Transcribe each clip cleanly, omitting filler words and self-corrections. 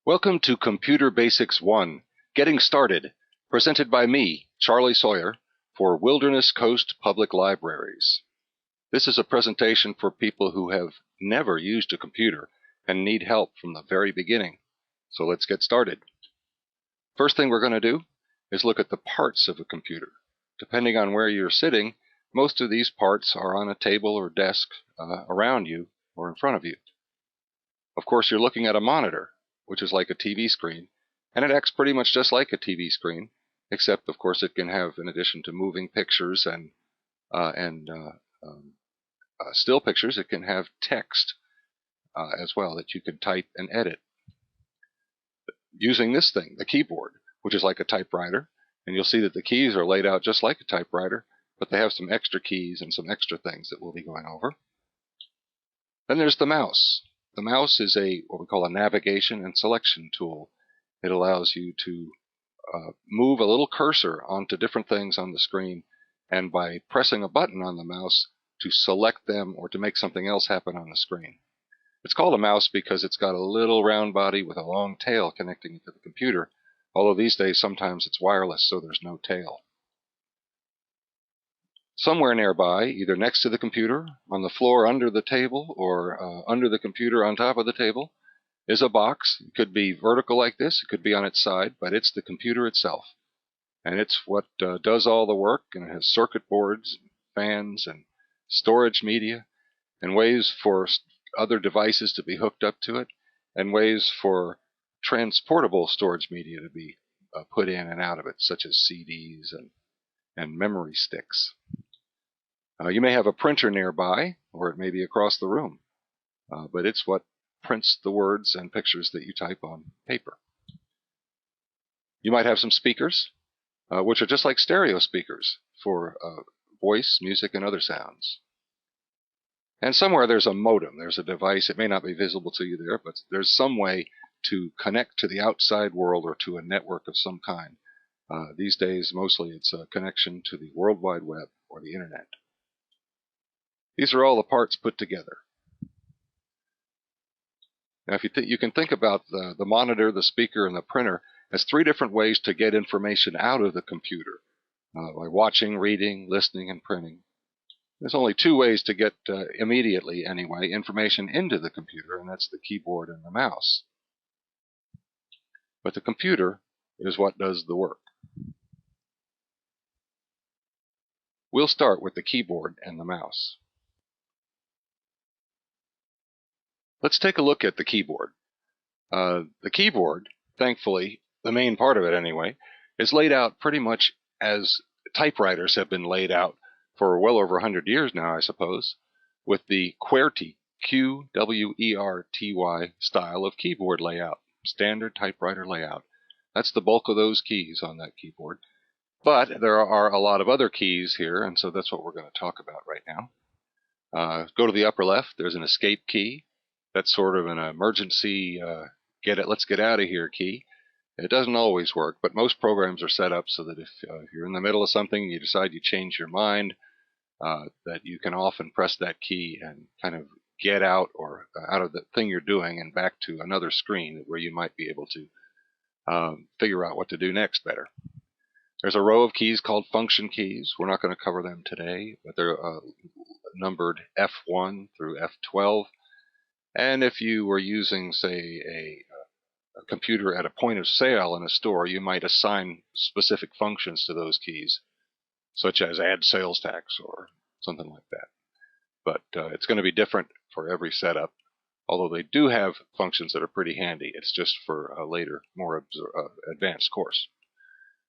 Welcome to Computer Basics 1, Getting Started, presented by me, Charlie Sawyer, for Wilderness Coast Public Libraries. This is a presentation for people who have never used a computer and need help from the very beginning. So let's get started. First thing we're going to do is look at the parts of a computer. Depending on where you're sitting, most of these parts are on a table or desk around you or in front of you. Of course, you're looking at a monitor, which is like a TV screen, and it acts pretty much just like a TV screen, except, of course, it can have, in addition to moving pictures and still pictures, it can have text as well that you can type and edit using this thing, the keyboard, which is like a typewriter. And you'll see that the keys are laid out just like a typewriter, but they have some extra keys and some extra things that we'll be going over. Then there's the mouse. The mouse is what we call a navigation and selection tool. It allows you to move a little cursor onto different things on the screen, and by pressing a button on the mouse to select them or to make something else happen on the screen. It's called a mouse because it's got a little round body with a long tail connecting it to the computer, although these days sometimes it's wireless, so there's no tail. Somewhere nearby, either next to the computer, on the floor under the table, or under the computer on top of the table, is a box. It could be vertical like this, it could be on its side, but it's the computer itself. And it's what does all the work, and it has circuit boards, and fans, and storage media, and ways for other devices to be hooked up to it, and ways for transportable storage media to be put in and out of it, such as CDs and memory sticks. You may have a printer nearby, or it may be across the room, but it's what prints the words and pictures that you type on paper. You might have some speakers, which are just like stereo speakers for voice, music, and other sounds. And somewhere there's a modem. There's a device. It may not be visible to you there, but there's some way to connect to the outside world or to a network of some kind. These days, mostly it's a connection to the World Wide Web or the Internet. These are all the parts put together. Now, if you can think about the monitor, the speaker, and the printer as three different ways to get information out of the computer, by watching, reading, listening, and printing. There's only two ways to get, immediately anyway, information into the computer, and that's the keyboard and the mouse. But the computer is what does the work. We'll start with the keyboard and the mouse. Let's take a look at the keyboard. The keyboard, thankfully, the main part of it anyway, is laid out pretty much as typewriters have been laid out for well over 100 years now, I suppose, with the QWERTY, Q-W-E-R-T-Y style of keyboard layout, standard typewriter layout. That's the bulk of those keys on that keyboard. But there are a lot of other keys here, and so that's what we're going to talk about right now. Go to the upper left. There's an escape key. That's sort of an emergency, let's get out of here key. It doesn't always work, but most programs are set up so that if you're in the middle of something and you decide you change your mind, that you can often press that key and kind of get out or out of the thing you're doing and back to another screen where you might be able to figure out what to do next better. There's a row of keys called function keys. We're not going to cover them today, but they're numbered F1 through F12. And if you were using, say, a computer at a point of sale in a store, you might assign specific functions to those keys, such as add sales tax or something like that. But it's going to be different for every setup, although they do have functions that are pretty handy. It's just for a later, more advanced course.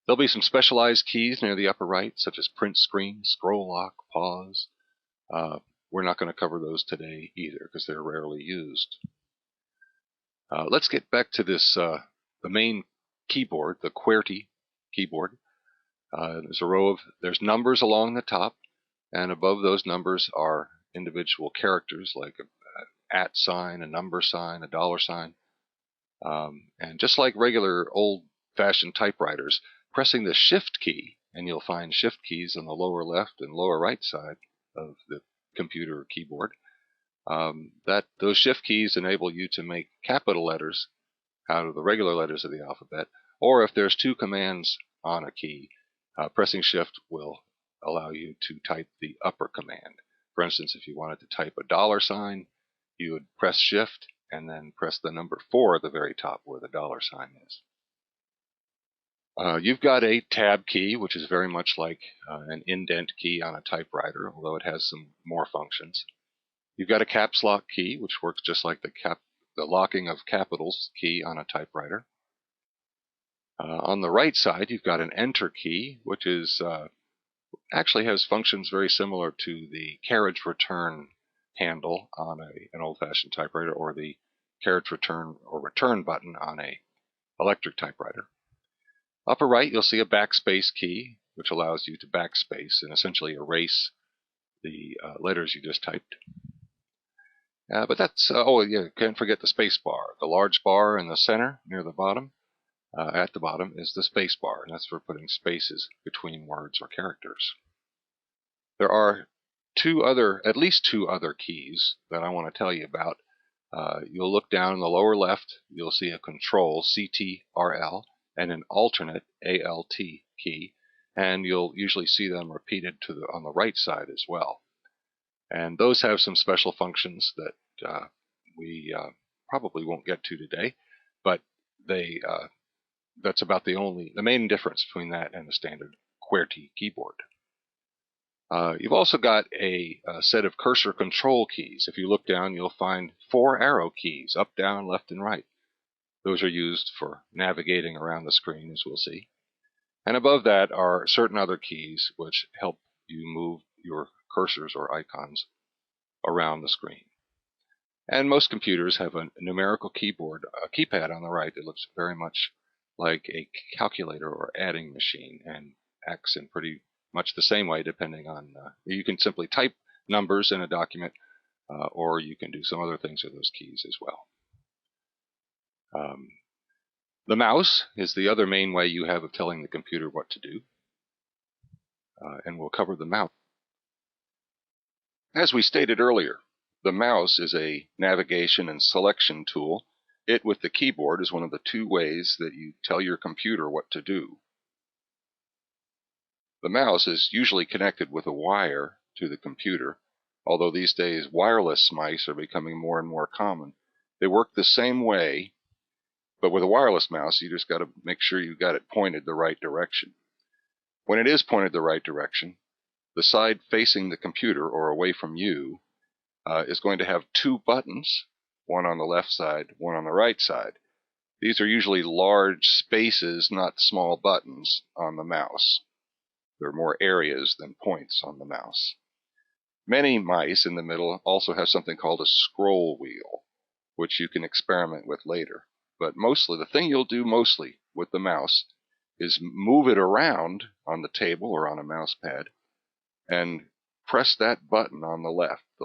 There'll be some specialized keys near the upper right, such as print screen, scroll lock, pause. We're not going to cover those today either because they're rarely used. Let's get back to this, the main keyboard, the QWERTY keyboard. There's numbers along the top, and above those numbers are individual characters like an @ sign, a number sign, a dollar sign. And just like regular old-fashioned typewriters, pressing the Shift key, and you'll find Shift keys on the lower left and lower right side of the computer or keyboard, those Shift keys enable you to make capital letters out of the regular letters of the alphabet, or if there's two commands on a key, pressing Shift will allow you to type the upper command. For instance, if you wanted to type a $sign, you would press Shift and then press the number 4 at the very top where the $sign is. You've got a tab key, which is very much like an indent key on a typewriter, although it has some more functions. You've got a caps lock key, which works just like the locking of capitals key on a typewriter. On the right side, you've got an enter key, which is actually has functions very similar to the carriage return handle on an old-fashioned typewriter, or the carriage return or return button on a electric typewriter. Upper right, you'll see a backspace key, which allows you to backspace and essentially erase the letters you just typed. But that's, oh yeah, can't forget the space bar. The large bar in the center near the bottom, at the bottom, is the space bar, and that's for putting spaces between words or characters. There are at least two other keys that I want to tell you about. You'll look down in the lower left, you'll see a control, CTRL, and an alternate, ALT key, and you'll usually see them repeated on the right side as well. And those have some special functions that we probably won't get to today, but that's about the main difference between that and the standard QWERTY keyboard. You've also got a set of cursor control keys. If you look down, you'll find 4 arrow keys, up, down, left, and right. Those are used for navigating around the screen, as we'll see. And above that are certain other keys which help you move your cursors or icons around the screen. And most computers have a numerical keyboard, a keypad on the right that looks very much like a calculator or adding machine and acts in pretty much the same way depending on, you can simply type numbers in a document or you can do some other things with those keys as well. The mouse is the other main way you have of telling the computer what to do, and we'll cover the mouse. As we stated earlier, the mouse is a navigation and selection tool. It, with the keyboard, is one of the 2 ways that you tell your computer what to do. The mouse is usually connected with a wire to the computer, although these days wireless mice are becoming more and more common. They work the same way, but with a wireless mouse, you just got to make sure you got it pointed the right direction. When it is pointed the right direction, the side facing the computer or away from you is going to have 2 buttons, one on the left side, one on the right side. These are usually large spaces, not small buttons, on the mouse. There are more areas than points on the mouse. Many mice in the middle also have something called a scroll wheel, which you can experiment with later. But mostly, the thing you'll do mostly with the mouse is move it around on the table or on a mouse pad and press that button on the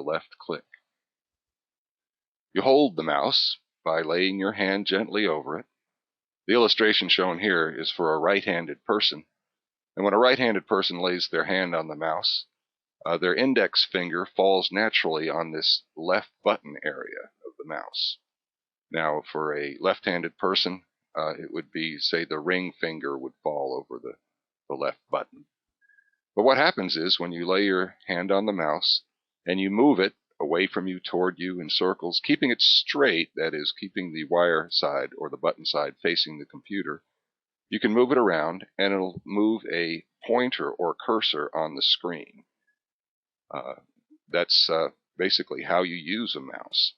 left click. You hold the mouse by laying your hand gently over it. The illustration shown here is for a right-handed person. And when a right-handed person lays their hand on the mouse, their index finger falls naturally on this left button area of the mouse. Now, for a left-handed person, it would be, say, the ring finger would fall over the left button. But what happens is when you lay your hand on the mouse and you move it away from you, toward you in circles, keeping it straight, that is, keeping the wire side or the button side facing the computer, you can move it around and it'll move a pointer or cursor on the screen. That's basically how you use a mouse.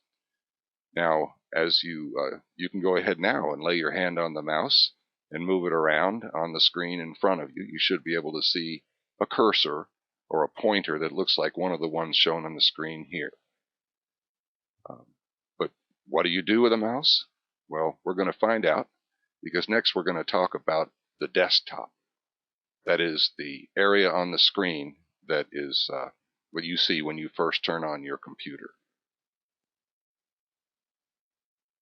Now, as you can go ahead now and lay your hand on the mouse and move it around on the screen in front of you. You should be able to see a cursor or a pointer that looks like one of the ones shown on the screen here. But what do you do with a mouse? Well, we're going to find out, because next we're going to talk about the desktop. That is the area on the screen that is what you see when you first turn on your computer.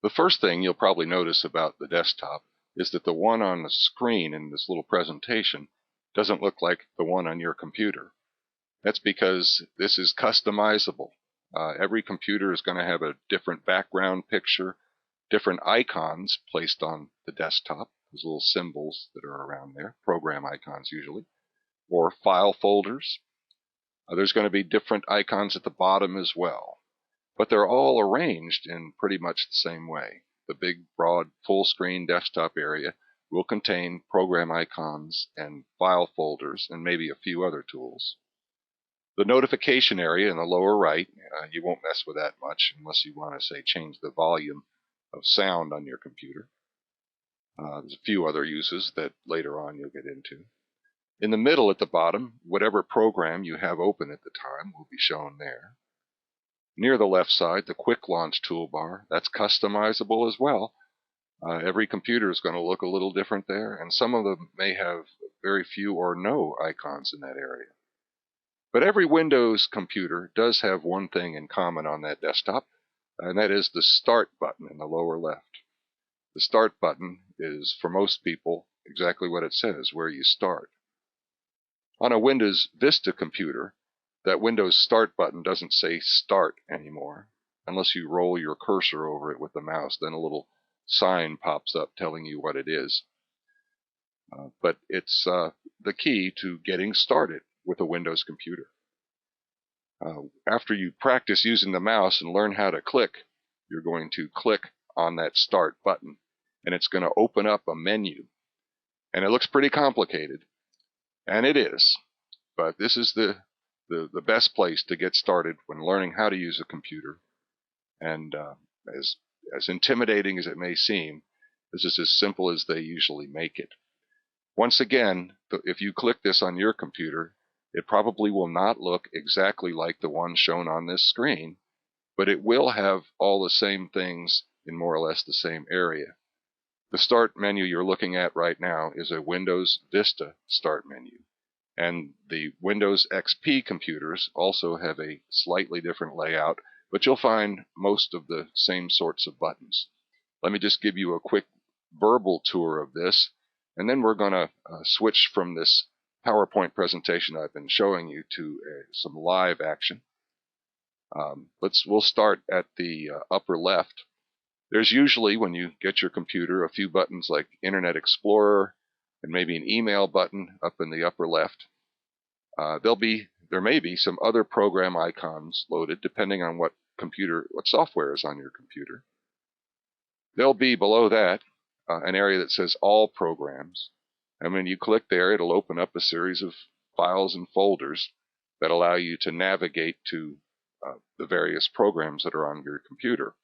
The first thing you'll probably notice about the desktop is that the one on the screen in this little presentation doesn't look like the one on your computer. That's because this is customizable. Every computer is going to have a different background picture, different icons placed on the desktop, those little symbols that are around there, program icons usually, or file folders. There's going to be different icons at the bottom as well, but they're all arranged in pretty much the same way. The big, broad, full-screen desktop area will contain program icons and file folders and maybe a few other tools. The notification area in the lower right, you won't mess with that much unless you want to, say, change the volume of sound on your computer. There's a few other uses that later on you'll get into. In the middle at the bottom, whatever program you have open at the time will be shown there. Near the left side, the Quick Launch toolbar, that's customizable as well. Every computer is going to look a little different there, and some of them may have very few or no icons in that area. But every Windows computer does have one thing in common on that desktop, and that is the Start button in the lower left. The Start button is, for most people, exactly what it says, where you start. On a Windows Vista computer, that Windows Start button doesn't say Start anymore, unless you roll your cursor over it with the mouse. Then a little sign pops up telling you what it is. But it's the key to getting started with a Windows computer. After you practice using the mouse and learn how to click, you're going to click on that Start button, and it's going to open up a menu. And it looks pretty complicated, and it is. But this is the best place to get started when learning how to use a computer. And as intimidating as it may seem, this is as simple as they usually make it. Once again, if you click this on your computer, it probably will not look exactly like the one shown on this screen, but it will have all the same things in more or less the same area. The Start menu you're looking at right now is a Windows Vista Start menu. And the Windows XP computers also have a slightly different layout, but you'll find most of the same sorts of buttons. Let me just give you a quick verbal tour of this, and then we're going to switch from this PowerPoint presentation I've been showing you to some live action. We'll start at the upper left. There's usually, when you get your computer, a few buttons like Internet Explorer and maybe an email button up in the upper left. There may be some other program icons loaded depending on what software is on your computer. There'll be below that an area that says All Programs. And when you click there, it'll open up a series of files and folders that allow you to navigate to the various programs that are on your computer.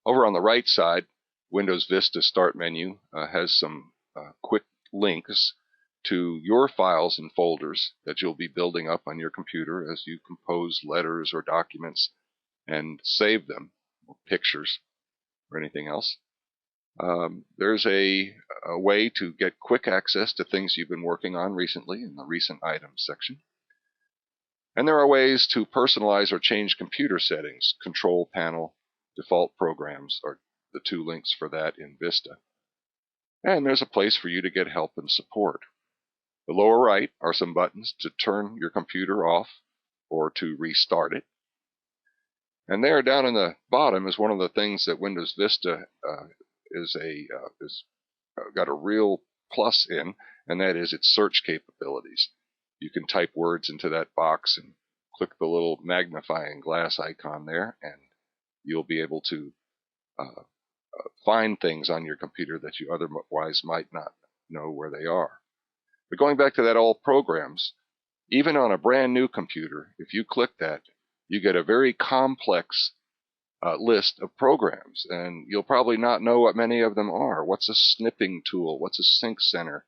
Over on the right side, Windows Vista Start menu has some quick links to your files and folders that you'll be building up on your computer as you compose letters or documents and save them, or pictures, or anything else. There's a way to get quick access to things you've been working on recently in the Recent Items section. And there are ways to personalize or change computer settings. Control Panel, Default Programs are the two links for that in Vista. And there's a place for you to get help and support. The lower right are some buttons to turn your computer off or to restart it. And there down in the bottom is one of the things that Windows Vista got a real plus in, and that is its search capabilities. You can type words into that box and click the little magnifying glass icon there, and you'll be able to find things on your computer that you otherwise might not know where they are. But going back to that All Programs, even on a brand new computer, if you click that, you get a very complex list of programs, and you'll probably not know what many of them are. What's a snipping tool? What's a sync center?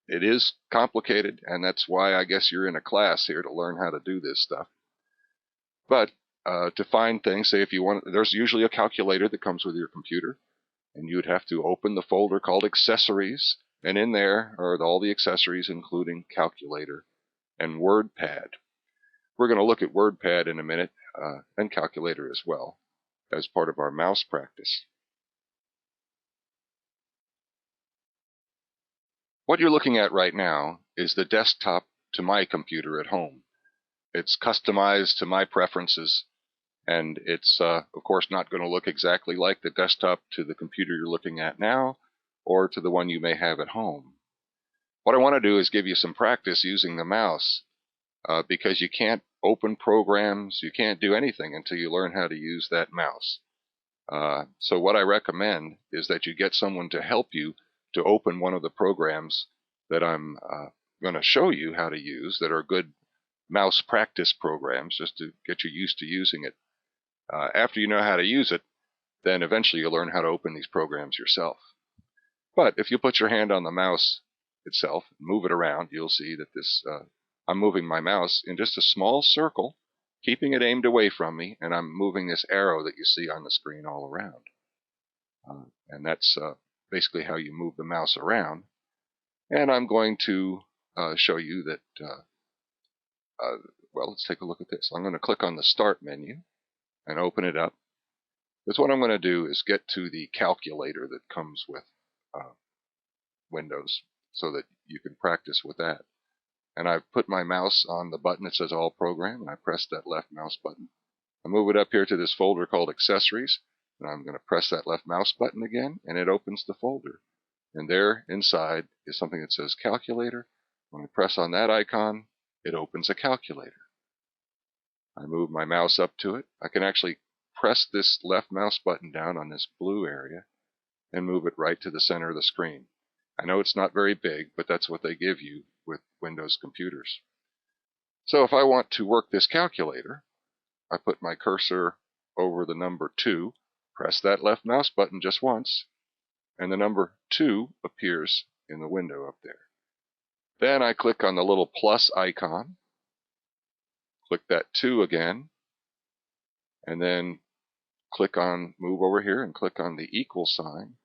It is complicated, and that's why I guess you're in a class here to learn how to do this stuff. But to find things, say if you want, there's usually a calculator that comes with your computer, and you'd have to open the folder called Accessories, and in there are all the accessories, including Calculator and WordPad. We're going to look at WordPad in a minute, and Calculator as well, as part of our mouse practice. What you're looking at right now is the desktop to my computer at home. It's customized to my preferences, And it's, of course, not going to look exactly like the desktop to the computer you're looking at now or to the one you may have at home. What I want to do is give you some practice using the mouse because you can't open programs, you can't do anything until you learn how to use that mouse. So what I recommend is that you get someone to help you to open one of the programs that I'm going to show you how to use that are good mouse practice programs, just to get you used to using it. After you know how to use it, then eventually you'll learn how to open these programs yourself. But if you put your hand on the mouse itself, move it around, you'll see that I'm moving my mouse in just a small circle, keeping it aimed away from me, and I'm moving this arrow that you see on the screen all around. And that's basically how you move the mouse around. And I'm going to show you that, well, let's take a look at this. I'm going to click on the Start menu and open it up. Because what I'm going to do is get to the calculator that comes with Windows so that you can practice with that. And I've put my mouse on the button that says All Program, and I press that left mouse button. I move it up here to this folder called Accessories, and I'm going to press that left mouse button again, and it opens the folder. And there inside is something that says Calculator. When I press on that icon, it opens a calculator. I move my mouse up to it. I can actually press this left mouse button down on this blue area and move it right to the center of the screen. I know it's not very big, but that's what they give you with Windows computers. So if I want to work this calculator, I put my cursor over the number 2, press that left mouse button just once, and the number 2 appears in the window up there. Then I click on the little plus icon, click that 2 again, and then move over here and click on the equal sign.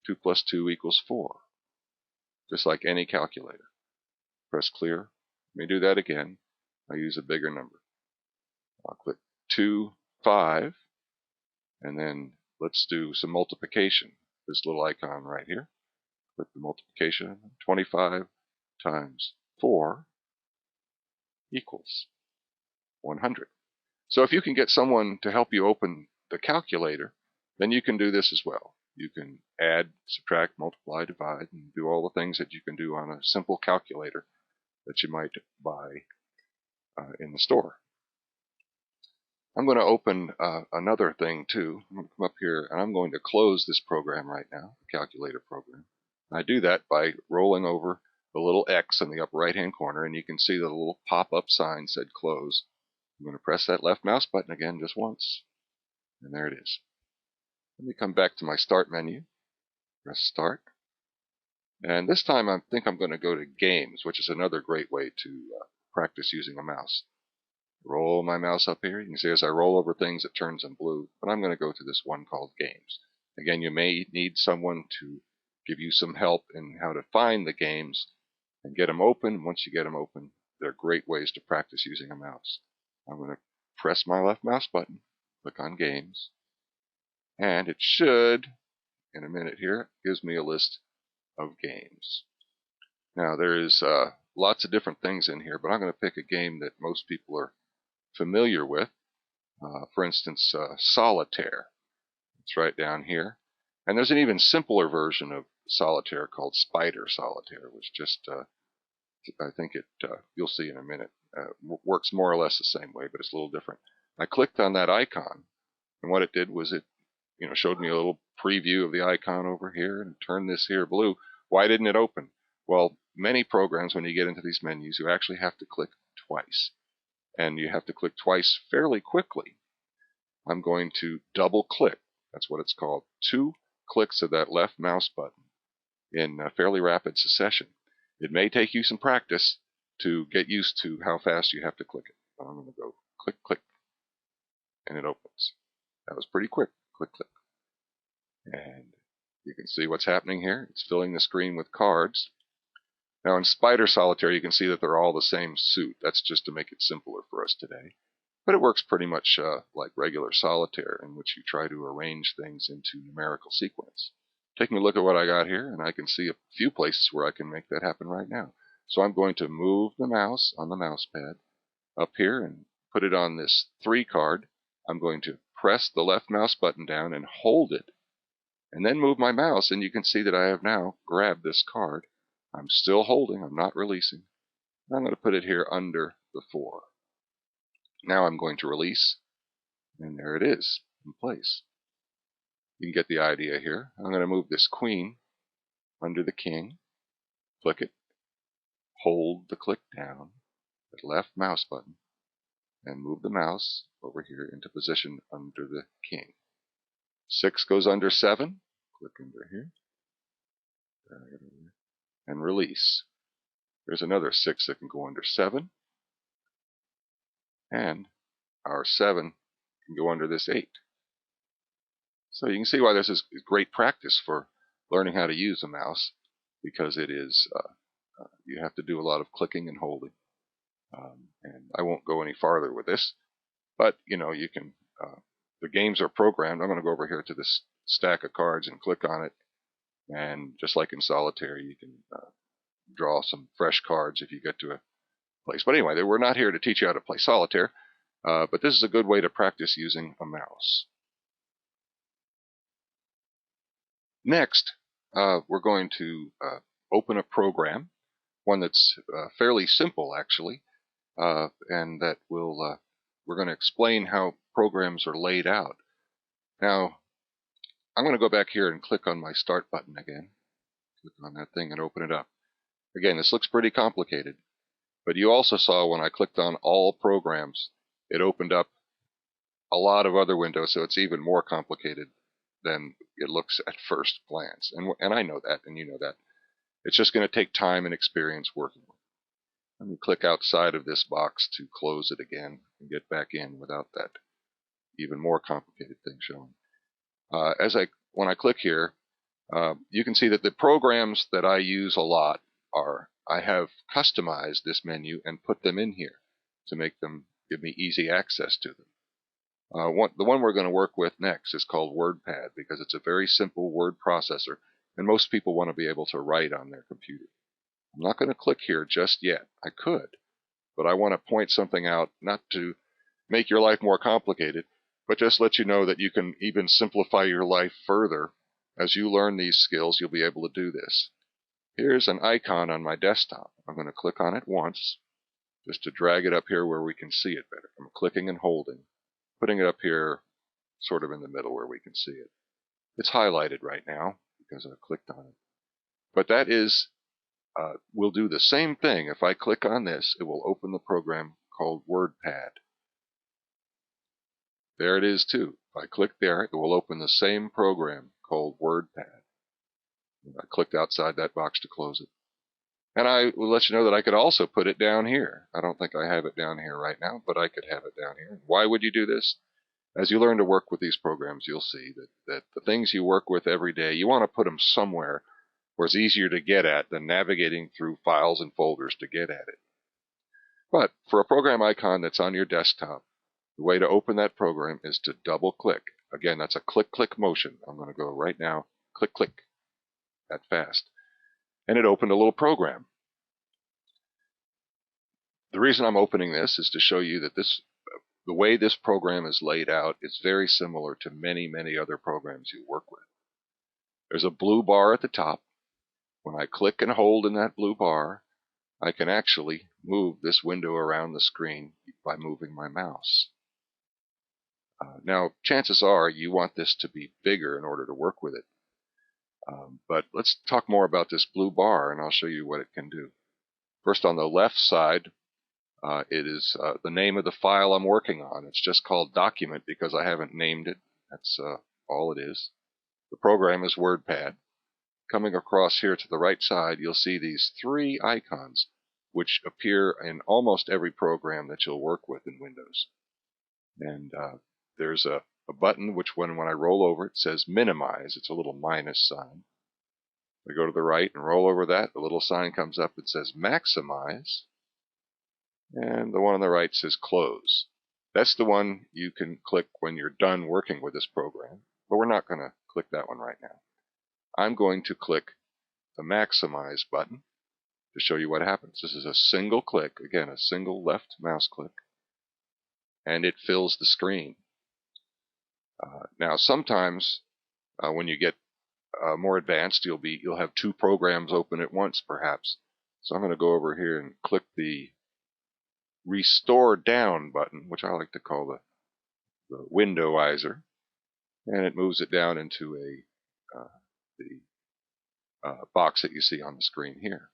2 plus 2 equals 4, just like any calculator. Press clear. Let me do that again. I use a bigger number. I'll click 2, 5, and then let's do some multiplication. This little icon right here. Click the multiplication. 25 times 4 equals 100. So if you can get someone to help you open the calculator, then you can do this as well. You can add, subtract, multiply, divide, and do all the things that you can do on a simple calculator that you might buy in the store. I'm going to open another thing too. I'm going to come up here and I'm going to close this program right now, the calculator program. And I do that by rolling over the little X in the upper right hand corner, and you can see the little pop-up sign said close. I'm going to press that left mouse button again just once, and there it is. Let me come back to my Start menu, press Start, and this time I think I'm going to go to Games, which is another great way to practice using a mouse. Roll my mouse up here. You can see as I roll over things it turns in blue, but I'm going to go to this one called Games. Again, you may need someone to give you some help in how to find the games and get them open. Once you get them open, they're great ways to practice using a mouse. I'm going to press my left mouse button, click on Games, and it should, in a minute here, gives me a list of games. Now there is lots of different things in here, but I'm going to pick a game that most people are familiar with. For instance, Solitaire. It's right down here. And there's an even simpler version of Solitaire called Spider Solitaire, which just, I think you'll see in a minute, works more or less the same way, but it's a little different. I clicked on that icon, and what it did was it showed me a little preview of the icon over here and turned this here blue. Why didn't it open? Well, many programs, when you get into these menus, you actually have to click twice. And you have to click twice fairly quickly. I'm going to double click. That's what it's called. 2 clicks of that left mouse button in fairly rapid succession. It may take you some practice to get used to how fast you have to click it. I'm going to go click, click, and it opens. That was pretty quick. Click, click. And you can see what's happening here. It's filling the screen with cards. Now in Spider Solitaire, you can see that they're all the same suit. That's just to make it simpler for us today. But it works pretty much like regular Solitaire, in which you try to arrange things into numerical sequence. Taking a look at what I got here, and I can see a few places where I can make that happen right now. So I'm going to move the mouse on the mouse pad up here and put it on this 3 card, I'm going to press the left mouse button down and hold it, and then move my mouse, and you can see that I have now grabbed this card. I'm still holding, I'm not releasing. I'm going to put it here under the 4. Now I'm going to release, and there it is in place. You can get the idea here. I'm going to move this queen under the king, click it, hold the click down, the left mouse button, and move the mouse over here into position under the king. 6 goes under 7, click under here, and release. There's another 6 that can go under 7, and our 7 can go under this 8. So you can see why this is great practice for learning how to use a mouse, because it is you have to do a lot of clicking and holding. And I won't go any farther with this, but you know, you can. The games are programmed. I'm going to go over here to this stack of cards and click on it, and just like in solitaire, you can draw some fresh cards if you get to a place. But anyway, we're not here to teach you how to play solitaire, but this is a good way to practice using a mouse. Next, we're going to open a program, one that's fairly simple actually, and that will we're going to explain how programs are laid out. Now, I'm going to go back here and click on my Start button again. Click on that thing and open it up. Again, this looks pretty complicated, but you also saw when I clicked on All Programs, it opened up a lot of other windows, so it's even more complicated than it looks at first glance. And I know that, and you know that. It's just going to take time and experience working with it. Let me click outside of this box to close it again and get back in without that even more complicated thing showing. When I click here, you can see that the programs that I use a lot I have customized this menu and put them in here to make them give me easy access to them. The one we're going to work with next is called WordPad, because it's a very simple word processor, and most people want to be able to write on their computer. I'm not going to click here just yet. I could, but I want to point something out, not to make your life more complicated, but just let you know that you can even simplify your life further. As you learn these skills, you'll be able to do this. Here's an icon on my desktop. I'm going to click on it once, just to drag it up here where we can see it better. I'm clicking and holding, putting it up here sort of in the middle where we can see it. It's highlighted right now because I clicked on it. But that is, we'll do the same thing. If I click on this, it will open the program called WordPad. There it is too. If I click there, it will open the same program called WordPad. I clicked outside that box to close it. And I will let you know that I could also put it down here. I don't think I have it down here right now, but I could have it down here. Why would you do this? As you learn to work with these programs, you'll see that the things you work with every day, you want to put them somewhere where it's easier to get at than navigating through files and folders to get at it. But for a program icon that's on your desktop, the way to open that program is to double click. Again, that's a click-click motion. I'm going to go right now, click-click, that fast. And it opened a little program. The reason I'm opening this is to show you that the way this program is laid out is very similar to many, many other programs you work with. There's a blue bar at the top. When I click and hold in that blue bar, I can actually move this window around the screen by moving my mouse. Now, chances are you want this to be bigger in order to work with it. But let's talk more about this blue bar, and I'll show you what it can do. First, on the left side, it is the name of the file I'm working on. It's just called Document because I haven't named it. That's all it is. The program is WordPad. Coming across here to the right side, you'll see these 3 icons, which appear in almost every program that you'll work with in Windows. And there's a button which when I roll over it says minimize. It's a little minus sign. I go to the right and roll over that. A little sign comes up that says maximize. And the one on the right says close. That's the one you can click when you're done working with this program. But we're not going to click that one right now. I'm going to click the maximize button to show you what happens. This is a single click. Again, a single left mouse click. And it fills the screen. Now, sometimes when you get more advanced, you'll have two programs open at once, perhaps. So I'm going to go over here and click the Restore Down button, which I like to call the windowizer, and it moves it down into the box that you see on the screen here.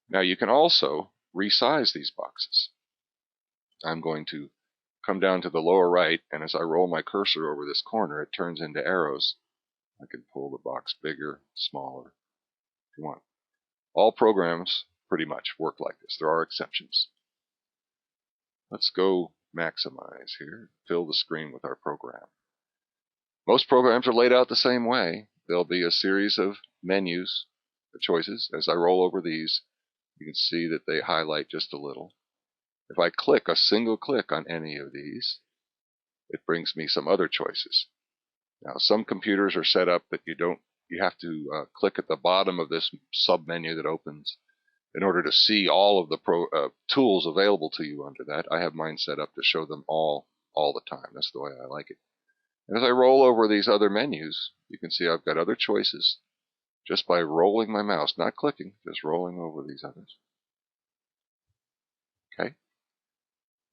Now you can also resize these boxes. I'm going to come down to the lower right, and as I roll my cursor over this corner, it turns into arrows. I can pull the box bigger, smaller, if you want. All programs pretty much work like this. There are exceptions. Let's go maximize here, fill the screen with our program. Most programs are laid out the same way. There'll be a series of menus, choices. As I roll over these, you can see that they highlight just a little. If I click a single click on any of these, it brings me some other choices. Now, some computers are set up that you have to click at the bottom of this sub-menu that opens in order to see all of the tools available to you under that. I have mine set up to show them all the time. That's the way I like it. And as I roll over these other menus, you can see I've got other choices just by rolling my mouse, not clicking, just rolling over these others. Okay.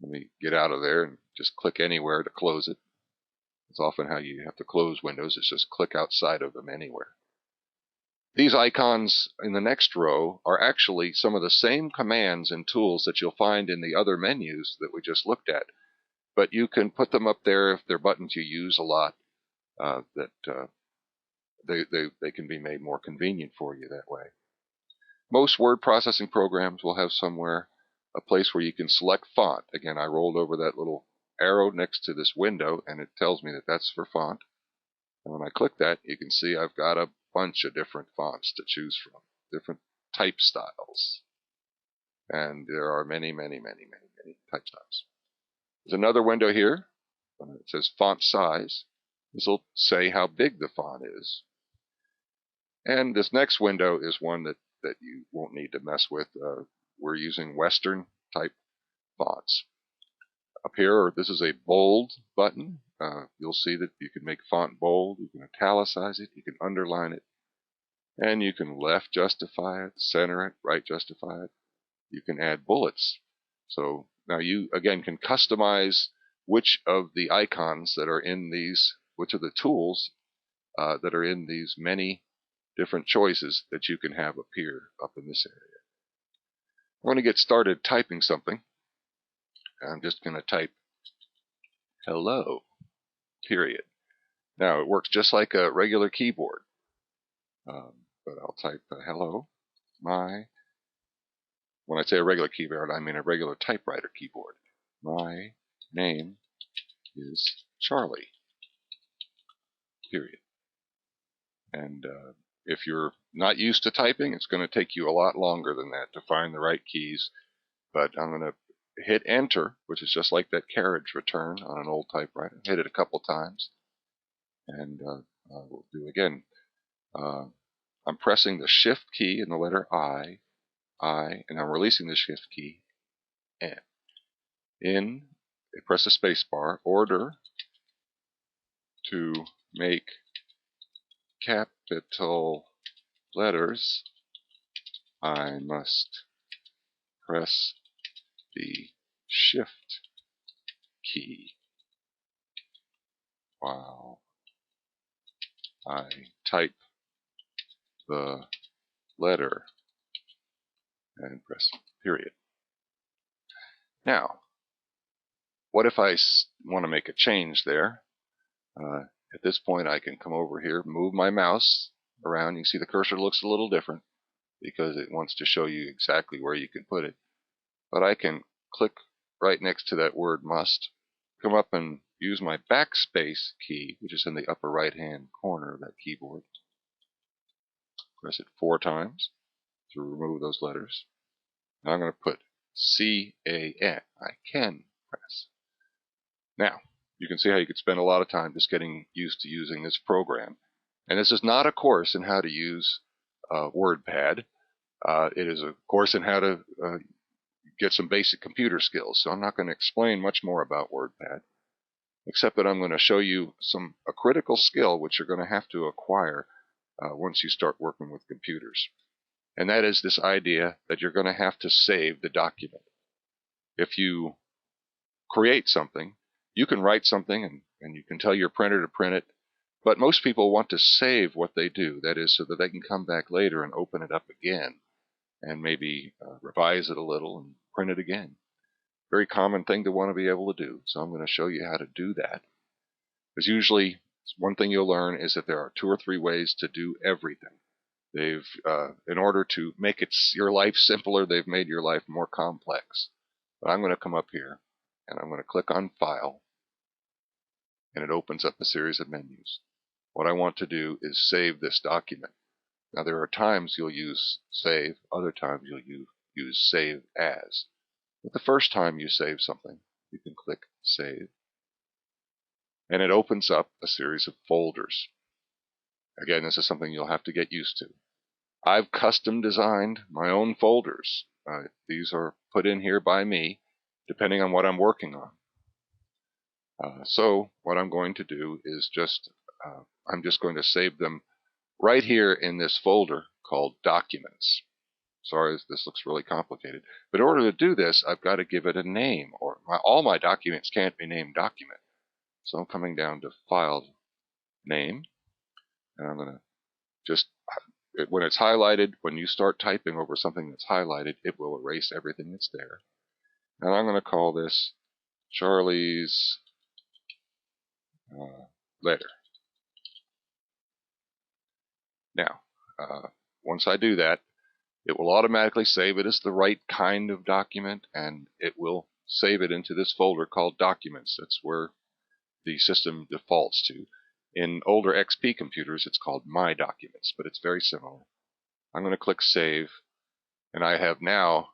Let me get out of there and just click anywhere to close it. It's often how you have to close windows. It's just click outside of them anywhere. These icons in the next row are actually some of the same commands and tools that you'll find in the other menus that we just looked at. But you can put them up there if they're buttons you use a lot, they can be made more convenient for you that way. Most word processing programs will have somewhere a place where you can select font. Again, I rolled over that little arrow next to this window, and it tells me that that's for font. And when I click that, you can see I've got a bunch of different fonts to choose from, different type styles. And there are many, many, many, many, many type styles. There's another window here. It says font size. This will say how big the font is. And this next window is one that you won't need to mess with. We're using Western type fonts. Up here, this is a bold button. You'll see that you can make font bold, you can italicize it, you can underline it, and you can left justify it, center it, right justify it. You can add bullets. So now you, again, can customize which of the icons that are in these, which of the tools that are in these many different choices that you can have appear up in this area. I want to get started typing something. I'm just going to type hello, period. Now, it works just like a regular keyboard, but I'll type hello. When I say a regular keyboard, I mean a regular typewriter keyboard. My name is Charlie, period. And if you're not used to typing, it's going to take you a lot longer than that to find the right keys. But I'm going to hit enter, which is just like that carriage return on an old typewriter. Hit it a couple times, and we'll do again. I'm pressing the shift key in the letter I, and I'm releasing the shift key, N. Press the space bar, order to make capital letters, I must press the shift key while I type the letter and press period. Now, what if I want to make a change there? At this point, I can come over here, move my mouse around. You can see the cursor looks a little different because it wants to show you exactly where you can put it. But I can click right next to that word must, come up and use my backspace key, which is in the upper right-hand corner of that keyboard. Press it 4 times to remove those letters. Now I'm going to put C-A-N. I can press. Now, you can see how you could spend a lot of time just getting used to using this program. And this is not a course in how to use WordPad. It is a course in how to get some basic computer skills. So I'm not going to explain much more about WordPad. except that I'm going to show you a critical skill which you're going to have to acquire once you start working with computers. And that is this idea that you're going to have to save the document. If you create something, you can write something and you can tell your printer to print it, but most people want to save what they do. That is so that they can come back later and open it up again and maybe revise it a little and print it again. Very common thing to want to be able to do. So I'm going to show you how to do that. Because usually one thing you'll learn is that there are 2 or 3 ways to do everything. They've, in order to make your life simpler, they've made your life more complex. But I'm going to come up here and I'm going to click on File, and it opens up a series of menus. What I want to do is save this document. Now there are times you'll use Save, other times you'll use Save As. But the first time you save something, you can click Save, and it opens up a series of folders. Again, this is something you'll have to get used to. I've custom designed my own folders. These are put in here by me, depending on what I'm working on. So what I'm going to do is I'm just going to save them right here in this folder called Documents. Sorry, this looks really complicated. But in order to do this, I've got to give it a name, or all my documents can't be named Document. So I'm coming down to File, Name, and I'm going to just, when it's highlighted, when you start typing over something that's highlighted, it will erase everything that's there. And I'm going to call this Charlie's letter. Now, once I do that, it will automatically save it as the right kind of document, and it will save it into this folder called Documents. That's where the system defaults to. In older XP computers, it's called My Documents, but it's very similar. I'm going to click Save, and I have now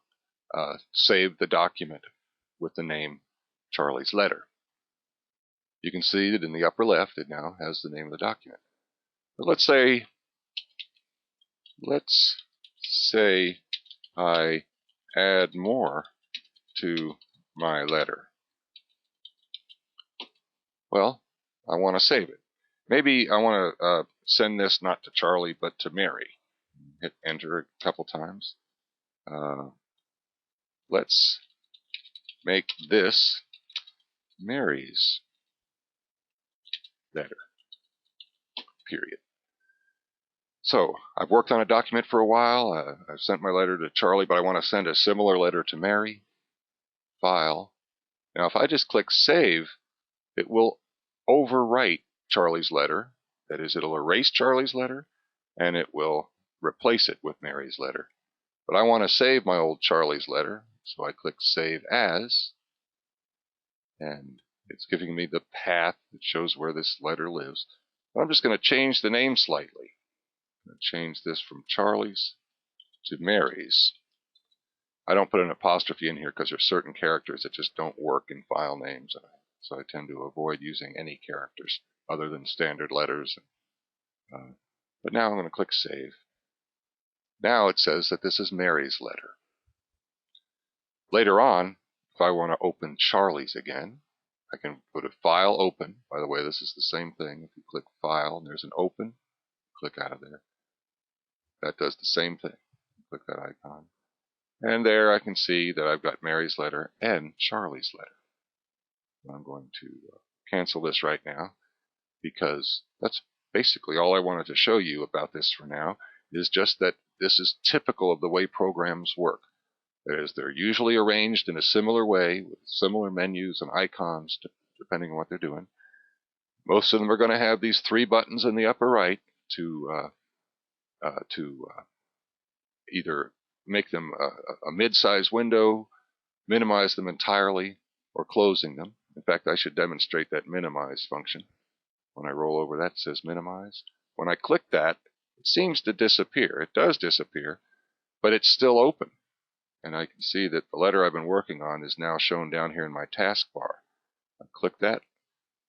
saved the document with the name Charlie's Letter. You can see that in the upper left, it now has the name of the document. But let's say I add more to my letter. Well, I want to save it. Maybe I want to send this not to Charlie, but to Mary. Hit Enter a couple times. Let's make this Mary's letter, period. So I've worked on a document for a while. I've sent my letter to Charlie, but I want to send a similar letter to Mary. File. Now if I just click Save, it will overwrite Charlie's letter. That is, it'll erase Charlie's letter, and it will replace it with Mary's letter. But I want to save my old Charlie's letter, so I click Save As, and it's giving me the path that shows where this letter lives. But I'm just going to change the name slightly. I'm going to change this from Charlie's to Mary's. I don't put an apostrophe in here because there are certain characters that just don't work in file names, so I tend to avoid using any characters other than standard letters. But now I'm going to click Save. Now it says that this is Mary's letter. Later on, if I want to open Charlie's again, I can put a File, Open. By the way, this is the same thing. If you click File and there's an Open, click out of there. That does the same thing. Click that icon. And there I can see that I've got Mary's letter and Charlie's letter. I'm going to cancel this right now, because that's basically all I wanted to show you about this for now, is just that this is typical of the way programs work. That is, they're usually arranged in a similar way with similar menus and icons depending on what they're doing. Most of them are going to have these 3 buttons in the upper right to either make them a mid-size window, minimize them entirely, or closing them. In fact, I should demonstrate that minimize function. When I roll over that, it says minimize. When I click that, it seems to disappear. It does disappear, but it's still open. And I can see that the letter I've been working on is now shown down here in my taskbar. I click that,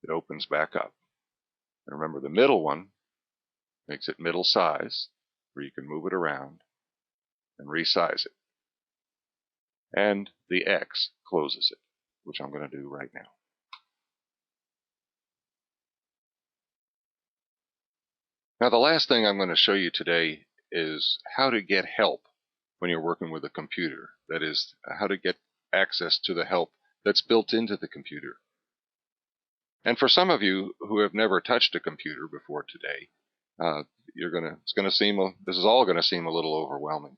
it opens back up. And remember, the middle one makes it middle size, where you can move it around and resize it. And the X closes it, which I'm going to do right now. Now, the last thing I'm going to show you today is how to get help when you're working with a computer. That is, how to get access to the help that's built into the computer. And for some of you who have never touched a computer before today, this is all going to seem a little overwhelming.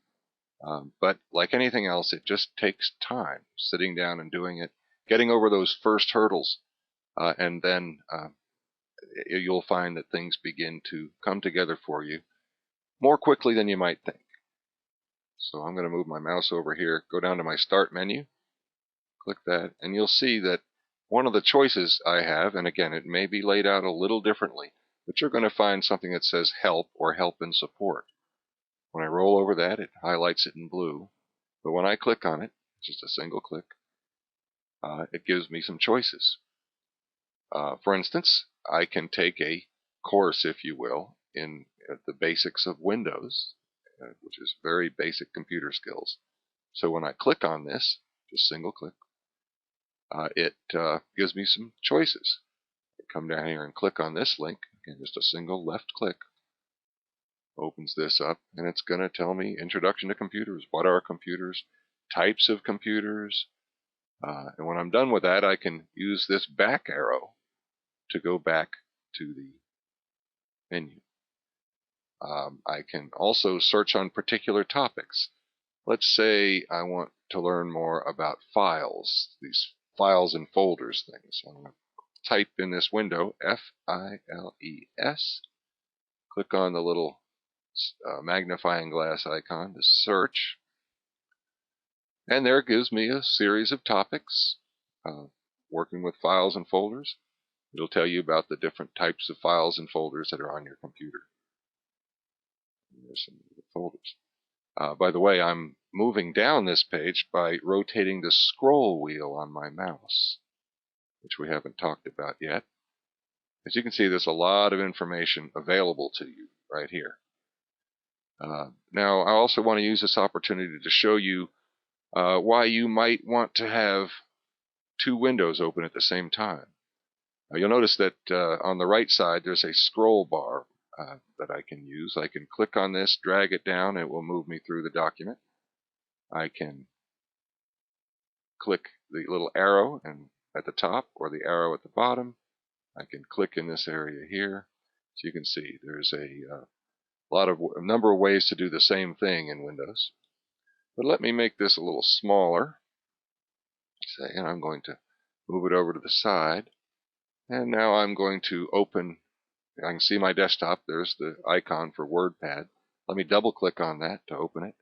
But like anything else, it just takes time, sitting down and doing it, getting over those first hurdles, and then you'll find that things begin to come together for you more quickly than you might think. So I'm going to move my mouse over here, go down to my Start menu, click that, and you'll see that one of the choices I have, and again, it may be laid out a little differently, but you're going to find something that says Help or Help and Support. When I roll over that, it highlights it in blue. But when I click on it, just a single click, it gives me some choices. For instance, I can take a course, if you will, in the basics of Windows, which is very basic computer skills. So when I click on this, just single click, it gives me some choices. I come down here and click on this link, again, just a single left click, opens this up, and it's going to tell me Introduction to Computers. What are computers? Types of computers. And when I'm done with that, I can use this back arrow to go back to the menu. I can also search on particular topics. Let's say I want to learn more about files, these files and folders things. I'm going to type in this window, F-I-L-E-S, click on the little magnifying glass icon to search, and there it gives me a series of topics working with files and folders. It'll tell you about the different types of files and folders that are on your computer. There's some of the folders. By the way, I'm moving down this page by rotating the scroll wheel on my mouse, which we haven't talked about yet. As you can see, there's a lot of information available to you right here. Now, I also want to use this opportunity to show you why you might want to have two windows open at the same time. You'll notice that on the right side, there's a scroll bar that I can use. I can click on this, drag it down, and it will move me through the document. I can click the little arrow at the top or the arrow at the bottom. I can click in this area here. So you can see there's a number of ways to do the same thing in Windows. But let me make this a little smaller. Say, and I'm going to move it over to the side. And now I'm going to open. I can see my desktop. There's the icon for WordPad. Let me double click on that to open it.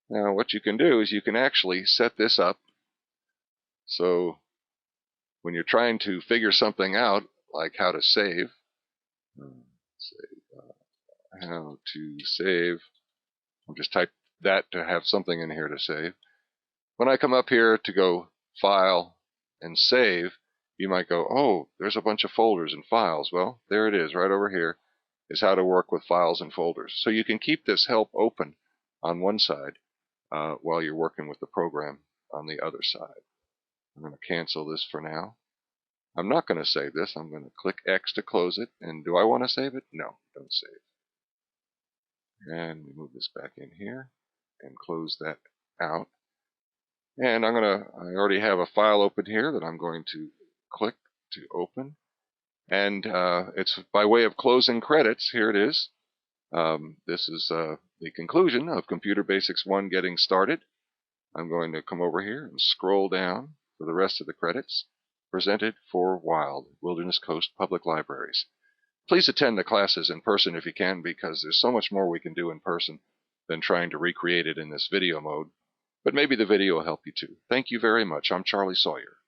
Now what you can do is you can actually set this up so when you're trying to figure something out, like how to save, how to save, I'll just type that to have something in here to save. When I come up here to go File and Save, you might go, oh, there's a bunch of folders and files. Well, there it is right over here, is how to work with files and folders. So you can keep this help open on one side while you're working with the program on the other side. I'm going to cancel this for now. I'm not going to save this. I'm going to click X to close it. And do I want to save it? No, don't save. And we move this back in here and close that out. And I already have a file open here that I'm going to click to open. And it's by way of closing credits. Here it is. This is the conclusion of Computer Basics 1 Getting Started. I'm going to come over here and scroll down for the rest of the credits. Presented for WILD, Wilderness Coast Public Libraries. Please attend the classes in person if you can, because there's so much more we can do in person than trying to recreate it in this video mode. But maybe the video will help you too. Thank you very much. I'm Charlie Sawyer.